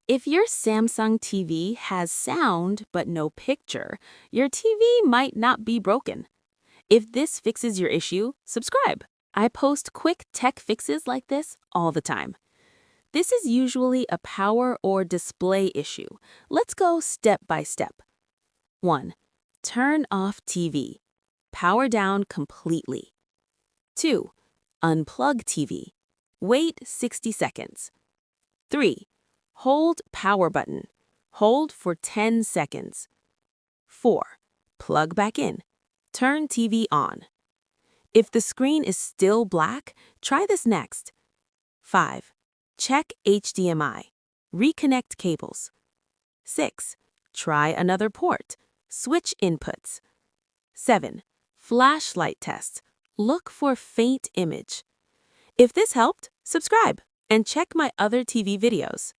If your Samsung TV has sound but no picture, your TV might not be broken. If this fixes your issue, subscribe. I post quick tech fixes like this all the time. This is usually a power or display issue. Let's go step by step. 1. Turn off TV. Power down completely. 2. Unplug TV. Wait 60 seconds. 3. Hold power button. Hold for 10 seconds. 4. Plug back in. Turn TV on. If the screen is still black, try this next. 5. Check HDMI. Reconnect cables. 6. Try another port. Switch inputs. 7. Flashlight test. Look for faint image. If this helped, subscribe and check my other TV videos.